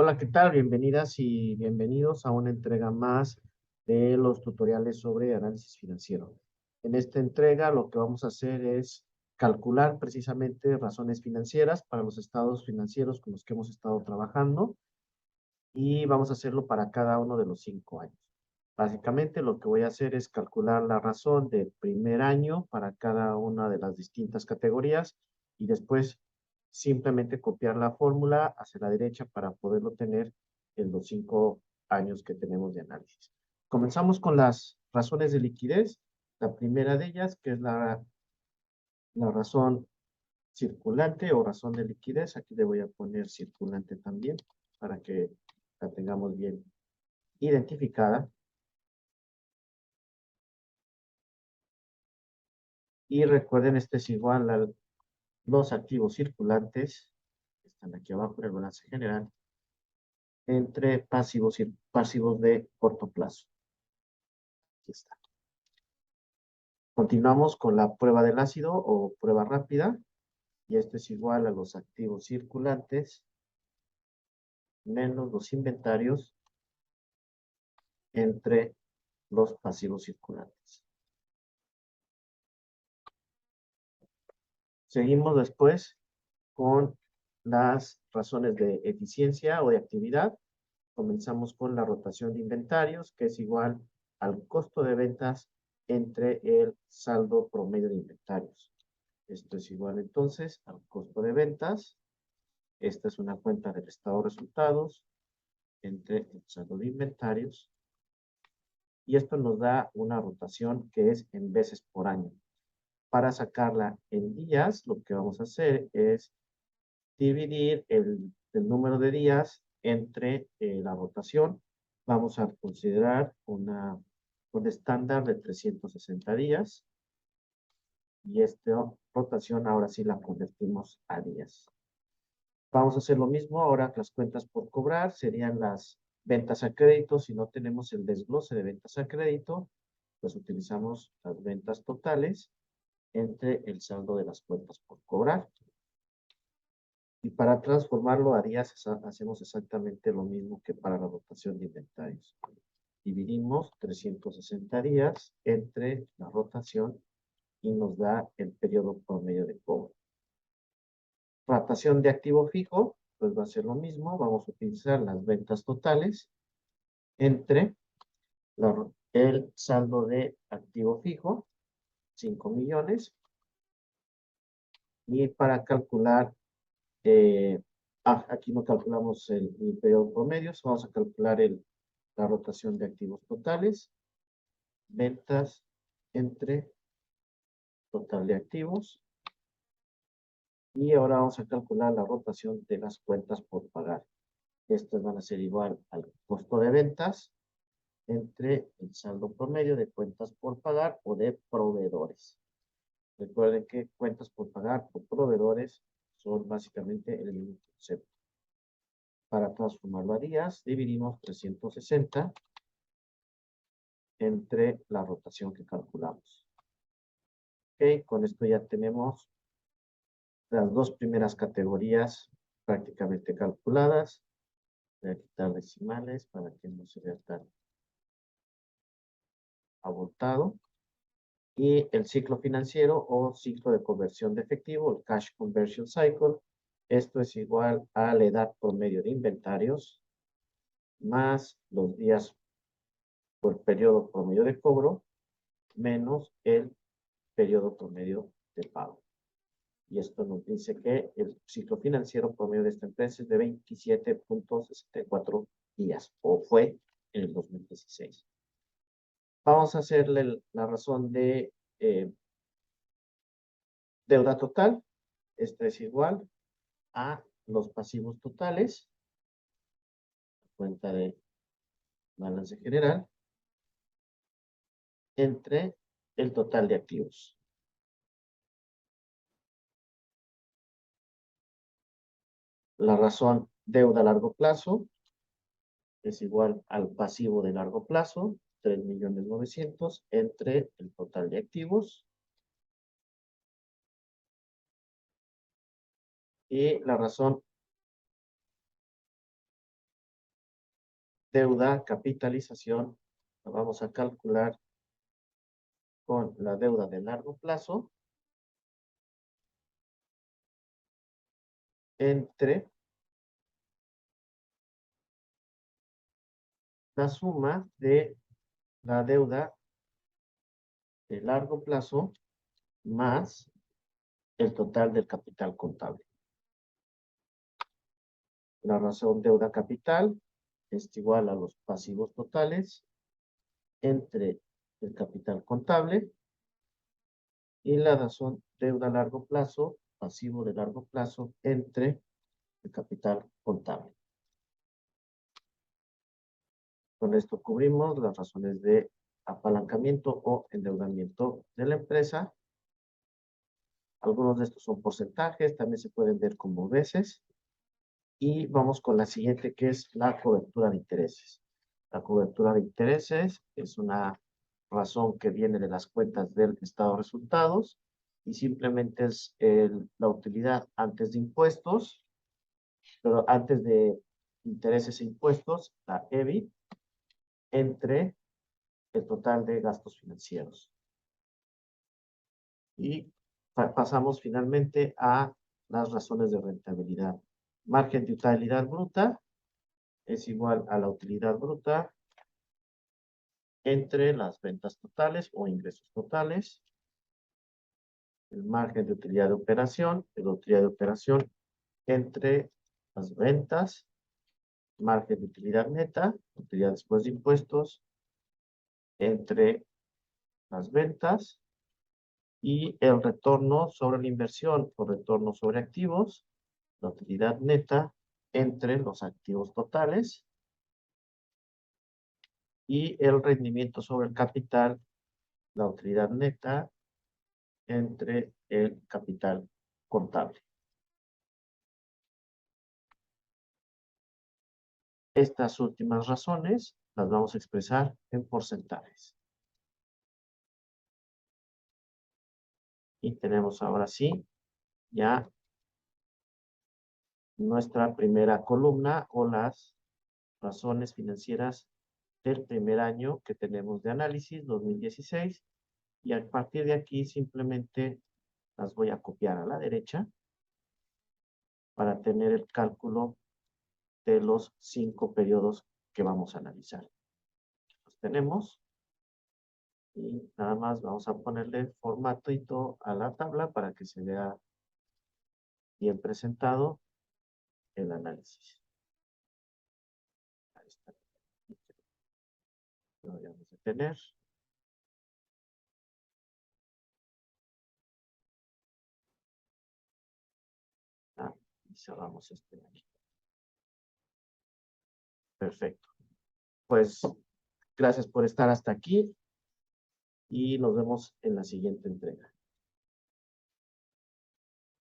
Hola, ¿qué tal? Bienvenidas y bienvenidos a una entrega más de los tutoriales sobre análisis financiero. En esta entrega lo que vamos a hacer es calcular precisamente razones financieras para los estados financieros con los que hemos estado trabajando y vamos a hacerlo para cada uno de los 5 años. Básicamente lo que voy a hacer es calcular la razón del primer año para cada una de las distintas categorías y después simplemente copiar la fórmula hacia la derecha para poderlo tener en los 5 años que tenemos de análisis. Comenzamos con las razones de liquidez. La primera de ellas, que es la razón circulante o razón de liquidez. Aquí le voy a poner circulante también para que la tengamos bien identificada. Y recuerden, este es igual a los activos circulantes, que están aquí abajo en el balance general, entre pasivos y pasivos de corto plazo. Aquí está. Continuamos con la prueba del ácido o prueba rápida. Y esto es igual a los activos circulantes menos los inventarios entre los pasivos circulantes. Seguimos después con las razones de eficiencia o de actividad. Comenzamos con la rotación de inventarios, que es igual al costo de ventas entre el saldo promedio de inventarios. Esto es igual entonces al costo de ventas. Esta es una cuenta del estado de resultados entre el saldo de inventarios. Y esto nos da una rotación que es en veces por año. Para sacarla en días, lo que vamos a hacer es dividir el número de días entre la rotación. Vamos a considerar un estándar de 360 días. Y esta rotación ahora sí la convertimos a días. Vamos a hacer lo mismo ahora. Las cuentas por cobrar serían las ventas a crédito. Si no tenemos el desglose de ventas a crédito, pues utilizamos las ventas totales entre el saldo de las cuentas por cobrar. Y para transformarlo a días hacemos exactamente lo mismo que para la rotación de inventarios. Dividimos 360 días entre la rotación y nos da el periodo promedio de cobro. Rotación de activo fijo, pues va a ser lo mismo. Vamos a utilizar las ventas totales entre el saldo de activo fijo, 5 millones. Y para calcular, aquí no calculamos el periodo promedio, vamos a calcular la rotación de activos totales, ventas entre total de activos. Y ahora vamos a calcular la rotación de las cuentas por pagar. Estas van a ser igual al costo de ventas entre el saldo promedio de cuentas por pagar o de proveedores. Recuerden que cuentas por pagar o proveedores son básicamente el mismo concepto. Para transformarlo a días, dividimos 360 entre la rotación que calculamos. Ok, con esto ya tenemos las dos primeras categorías prácticamente calculadas. Voy a quitar decimales para que no se vea tan abultado. Y el ciclo financiero o ciclo de conversión de efectivo, el Cash Conversion Cycle. Esto es igual a la edad promedio de inventarios más los días por periodo promedio de cobro menos el periodo promedio de pago. Y esto nos dice que el ciclo financiero promedio de esta empresa es de 27.64 días, o fue en el 2016. Vamos a hacerle la razón de deuda total. Esta es igual a los pasivos totales, cuenta de balance general, entre el total de activos. La razón deuda a largo plazo es igual al pasivo de largo plazo, 3.900.000 entre el total de activos. Y la razón deuda, capitalización, la vamos a calcular con la deuda de largo plazo entre la suma de la deuda de largo plazo más el total del capital contable. La razón deuda capital es igual a los pasivos totales entre el capital contable y la razón deuda a largo plazo, pasivo de largo plazo entre el capital contable. Con esto cubrimos las razones de apalancamiento o endeudamiento de la empresa. Algunos de estos son porcentajes, también se pueden ver como veces. Y vamos con la siguiente, que es la cobertura de intereses. La cobertura de intereses es una razón que viene de las cuentas del estado de resultados y simplemente es la utilidad antes de impuestos, pero antes de intereses e impuestos, la EBIT, entre el total de gastos financieros. Y pasamos finalmente a las razones de rentabilidad. Margen de utilidad bruta es igual a la utilidad bruta entre las ventas totales o ingresos totales. El margen de utilidad de operación, la utilidad de operación entre las ventas, margen de utilidad neta, utilidad después de impuestos, entre las ventas y el retorno sobre la inversión o retorno sobre activos, la utilidad neta entre los activos totales y el rendimiento sobre el capital, la utilidad neta entre el capital contable. Estas últimas razones las vamos a expresar en porcentajes. Y tenemos ahora sí ya nuestra primera columna o las razones financieras del primer año que tenemos de análisis 2016. Y a partir de aquí simplemente las voy a copiar a la derecha para tener el cálculo de los 5 periodos que vamos a analizar. Los tenemos. Y nada más vamos a ponerle formato y todo a la tabla para que se vea bien presentado el análisis. Ahí está. Lo vamos a tener. Y cerramos este de aquí. Perfecto. Pues gracias por estar hasta aquí y nos vemos en la siguiente entrega.